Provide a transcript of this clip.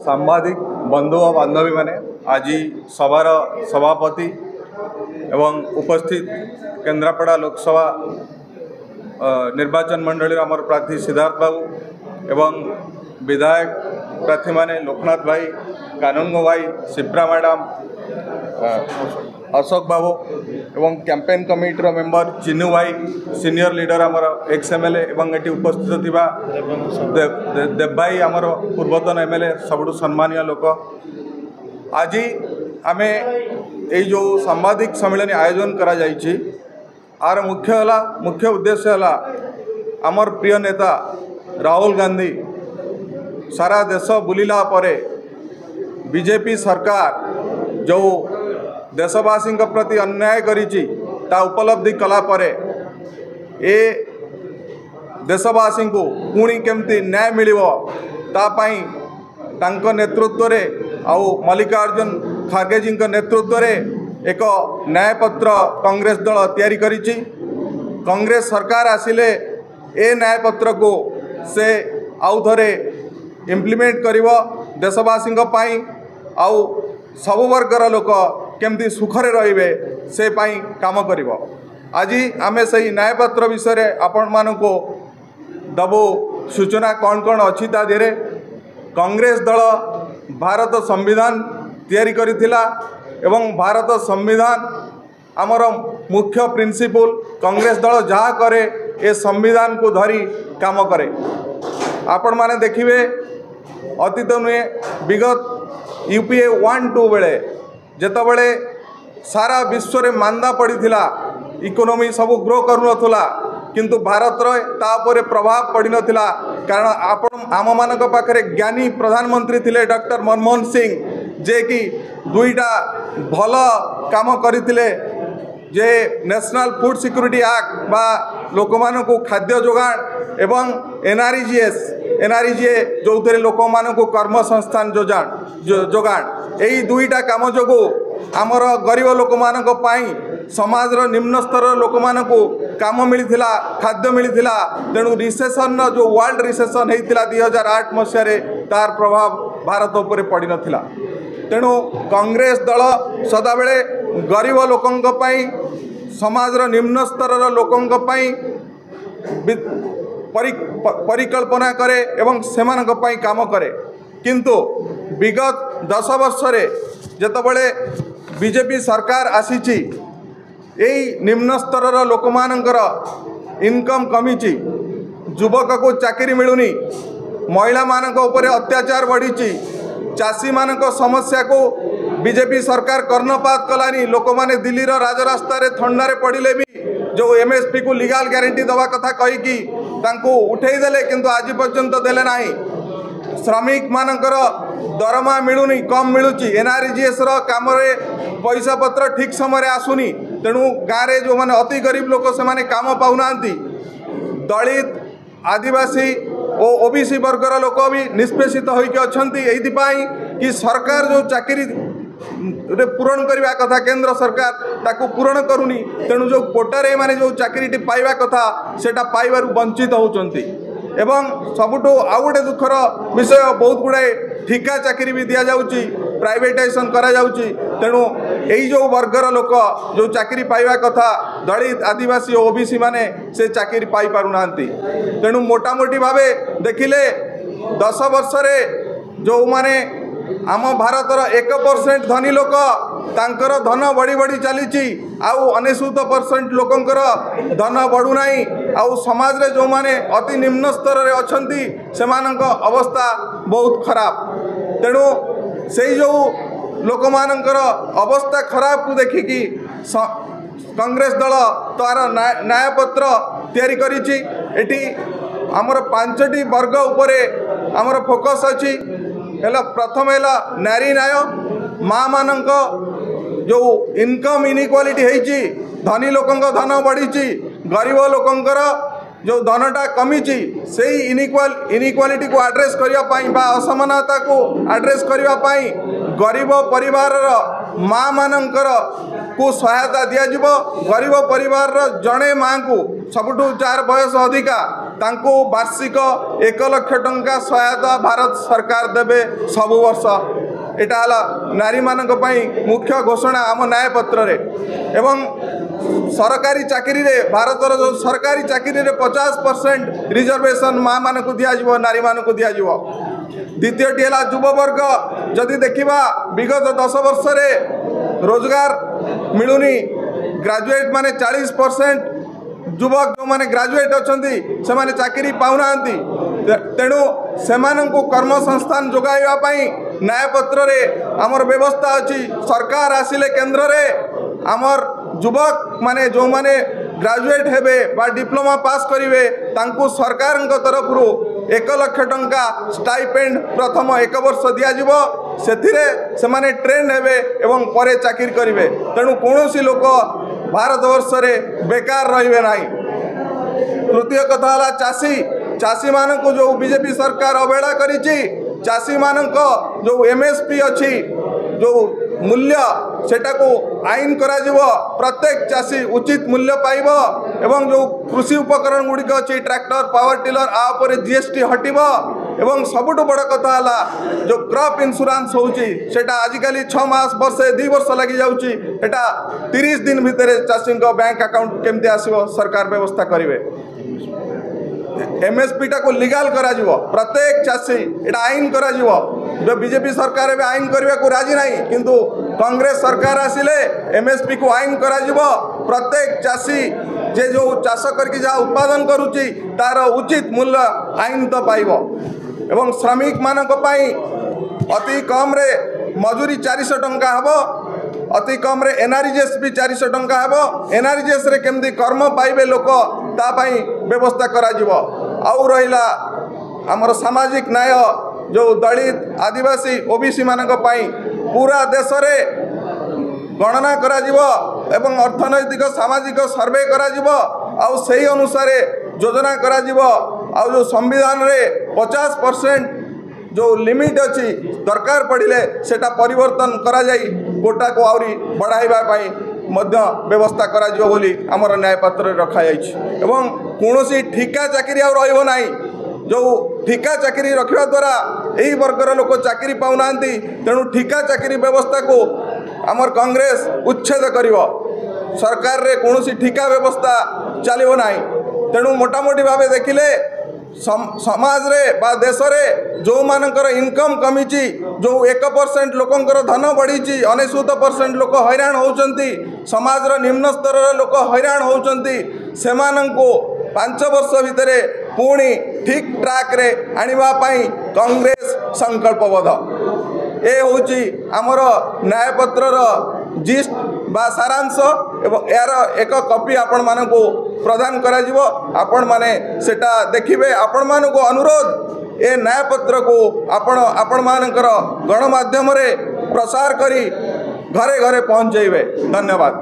सांबादिक बंधु और बांधवी मैंने आज सभार सभापति एवं उपस्थित केन्द्रापड़ा लोकसभा निर्वाचन मंडली आमर प्रार्थी सिद्धार्थ बाबू एवं विधायक प्रार्थी माने लोकनाथ भाई, कानूनगो भाई, शिप्रा मैडम, अशोक बाबू एवं कैंपेन कमिटी मेंबर चिन्नू भाई, सीनियर लीडर आमर एक्स एमएलए एवं ये उपस्थित थिबा देव भाई आमर पूर्वतन एमएलए सबुठ सम्मानीय लोक। आज आमे ये जो सांबादिक सम्मेलन आयोजन करा जाइछि आर मुख्य उद्देश्य है आमर प्रिय नेता राहुल गांधी सारा देश बुलिला परे बीजेपी सरकार जो देशवासी प्रति अन्याय करिछि ता उपलब्धि कला परे ए देशवासी को पुणी केमती न्याय मिलिबो ता पई तांको नेतृत्व रे आउ मल्लिकार्जुन खड़गे जी नेतृत्व रे एक न्यायपत्र कांग्रेस दल तैयारी करिछि। कांग्रेस सरकार आसिले ए न्यायपत्र को से आउ थरे इम्प्लीमेंट करिवो देशवासी पाई आउ सबु वर्गर लोक केमती सुखरे रहिबे से पाई काम करिवो। आज आमे सही न्यायपत्र विषय रे आपण मानको दबो सूचना कौन कौन अच्छी ता देरे कांग्रेस दल भारत संविधान तैयारी करिथिला एवं भारत संविधान आमर मुख्य प्रिंसिपल कांग्रेस दल जहाँ करे ए संविधान को धरी काम करे। आपण माने देखिबे अतीत नुहे विगत यूपीए 1-2 बेले जेतबेले सारा विश्व रे मांदा पड़ीथिला, इकोनॉमी सब ग्रो करूनथुला किंतु भारत तापर प्रभाव पड़ नथिला कारण आपण आम मानक पाखरे ज्ञानी प्रधानमंत्री थिले डॉक्टर मनमोहन सिंह जे कि दुईटा भल काम करथिले जे नेशनल फूड सिक्योरिटी एक्ट बा लोक मानकु खाद्य जोगाण एवं एनआरईजीए जो थे लोक मानकु कर्म संस्थान जोगाण यही दुईटा काम जोगु आमर गरीब लोक मानक पाई समाज निम्न स्तर लोक मानकु काम मिलिथिला, खाद्य मिलिथिला। तेणु रिसेसन जो वर्ल्ड रिसेसन होता 2008 मसीह तार प्रभाव भारत उपर पड़ नथिला। तेणु कांग्रेस दल सदाबेले गरीब लोकंक पाई समाज निम्न स्तर लोकंक पाई परिकल्पना करे एवं सेमानक पाई काम करे किंतु विगत 10 वर्ष रे जेतबेले बीजेपी सरकार आसीची यही निम्न स्तर लोक मानकर इनकम कमीची, युवक को चाकरी मिलुनी, महिला मानक ऊपर अत्याचार बढ़ी, चाषी मानक समस्या को बीजेपी सरकार कर्णपात कलानी। लोक माने दिल्ली राजरास्ता रे थंडारे पड़िले भी जो एमएसपी को लीगल गारंटी दवा कथा कहीकि तांको उठेई देले किंतु आज पर्यंत देले नाही। श्रमिक मानकर दरमा मिलुनी, कम मिलुची, एनआरईजीएस काम रे पैसा पत्र ठीक समय आसुनी। तेणु गाँव में जो माने अति गरीब लोक से माने काम पाऊना, दलित आदिवासी और ओबीसी वर्गर लोक भी निष्पेषित होइके अछंती एइथिपाई कि सरकार जो चाकरी रे पूरण करने कथा केंद्र सरकार ताकू पूरण करूनी। तेणु जो कोटारे माने जो चाकरी पाइबा कथा सेटा पाइबारु वंचित होउचंती एवं सबुठो आउ गोटे दुखर विषय बहुत गुड़ाए ठिका चाकरी भी दि जाउची, प्राइवेटाइजेशन करा जाउची। तेणु यही जो वर्गर लोक जो चाकरी पाइबा कथा दलित आदिवासी और ओबीसी माने से चाकरी पाई पारुना। तेणु मोटामोटी भावे देखिले 10 वर्ष रे जो माने आम भारतर 1% धनी लोक तांकर धन बढ़ी बढ़ी चली आउ 99% लोकंकर धन बढ़ुना। आउ समाज रे जो माने अति निम्न स्तर रे अछंती सेमानक अवस्था बहुत खराब। तेणु से जो लोक मानकर अवस्था खराब को देखिकी कांग्रेस दल तार न्यायपत्र तैयारी करिछि। एटी आमर 5टी वर्ग उपरे आमर फोकस अछि। प्रथम है नारी न्याय, माँ मानक जो इनकम इनइक्वालिटी है, धनी लोकंक धन बढ़ी, गरीब लोकंकर जो धनटा कमीची से इनइक्वालिटी को एड्रेस करने बा असमानता को एड्रेस करने गरीब परिवार माँ मानकर को सहायता दिया। गरीब परिवार जड़े माँ को सबुठू जार बयस अधिका तांको वार्षिक 1 लाख टंका सहायता भारत सरकार देवे सबु वर्ष। एटा हला नारी मानक पई मुख्य घोषणा आम न्यायपत्र रे। एवं सरकारी चाकरी रे भारतर जो सरकारी चाकरी रे 50% रिजर्वेशन माँ मान को दिया जीवो, नारी मान को दिया जीवो। द्वितीयटी है युववर्ग, जदि देखा विगत 10 वर्ष रे रोजगार मिलूनी। ग्रेजुएट माने 40% युवक जो माने ग्रेजुएट अछंती से माने चाकरी पाउना। तेणु सेमानंकु कर्म संस्थान जोगाइबा पई न्यायपत्र रे आमर व्यवस्था अछि। सरकार आसिले केंद्र रे आमर युवक माने जो माने ग्रेजुएट हेबे बा डिप्लोमा पास करिवे तांकु सरकार तरफ 1 लाख टंका स्टाइपेंड प्रथम 1 वर्ष दिया जिवो। सेथिरे से माने ट्रेन हेबे एवं परे चाकरी करिवे। तेणु कोनोसी लोक भारत वर्ष रे बेकार रहिबे नाही। तृतीय कथा हला चाषी मानक जो बीजेपी सरकार अवहेला करिछि, चाषी मानक जो एमएसपी अच्छी जो मूल्य सेटा को आईन करा जीवो। प्रत्येक चाषी उचित मूल्य पाइब एवं जो कृषि उपकरण गुड़िक अच्छी ट्रैक्टर पावर टिलर आ उपरे जीएसटी हटिब। एवं सबुठ बड़ कथा हला जो क्रॉप इंश्योरेंस होउची सेटा आजिकली 6 मास वर्षे 2 वर्ष लगी जाउची। एटा 30 दिन भितर चाषी बैंक अकाउंट केमती आसीबो सरकार व्यवस्था करिवे। एमएसपी टा को लीगल करा जीवो। प्रत्येक चाषी एटा आईन करा जीवो। जो बीजेपी सरकार भी आईन करने को राजी नहीं, किंतु कांग्रेस सरकार आसिले एमएसपी को आईन करा जीवो। प्रत्येक चाषी जे जो चाष करके जहाँ उत्पादन करुच्ची तार उचित मूल्य आईन तो पाइबो। एवं श्रमिक मानक पई अति कम रे मजूरी 400 टंका हबो, अति कम रे एनआरजीएस भी 400 टंका हबो। एनआरजीएस रे केमती कर्म पाइबे लोक ता पई व्यवस्था करा जीवो। आउ रहिला हमर सामाजिक न्याय जो दलित आदिवासी ओबीसी मानक पई पूरा देश रे गणना करा जीवो एवं अर्थनैतिक सामाजिक सर्वे करा जीवो। आउ सही अनुसार योजना करा जीवो। आउ जो संविधान रे 50% जो लिमिट अच्छी दरकार पड़े सेटा परिवर्तन करा जाई कोटा को आउरी बढ़ाइबा पई मध्य व्यवस्था करा जिवो बोली हमर न्यायपत्र रखा जाइछि। एवं कोनोसी ठिका चाकरी आ रहिबो नाही। जो ठिका चाकरी रखिबा द्वारा एही वर्गर लोक चाकरी पाउनांती। तेणु ठिका चाकरी व्यवस्था को हमर कांग्रेस उच्छेद करिवो। सरकार रे कोनोसी ठिका व्यवस्था चलिबो नाही। तेणु मोटामोटी भावे देखिले समाज रे बा देश रे जो मानकर इनकम कमीची, जो 1% लोकंकर धन बढ़ीची, 99% लोक हैरान होउचंती, समाज रो निम्न स्तर रे लोक हैरान होउचंती। सेमानंको 5 वर्ष भितरे पुणी ठीक ट्रैक रे आनिबा पई कांग्रेस संकल्पबद्ध। ए होउची हमर न्यायपत्रर जिस्ट बा सारांश एवं यार एक कॉपी आपण मानकु प्रदान करा जिवो। आपण माने सेटा देखिबे। आपण मानकु अनुरोध ए न्यायपत्र को आपण मानकर गणमाध्यम रे प्रसार करी घरे घरे पहुंचेबे। धन्यवाद।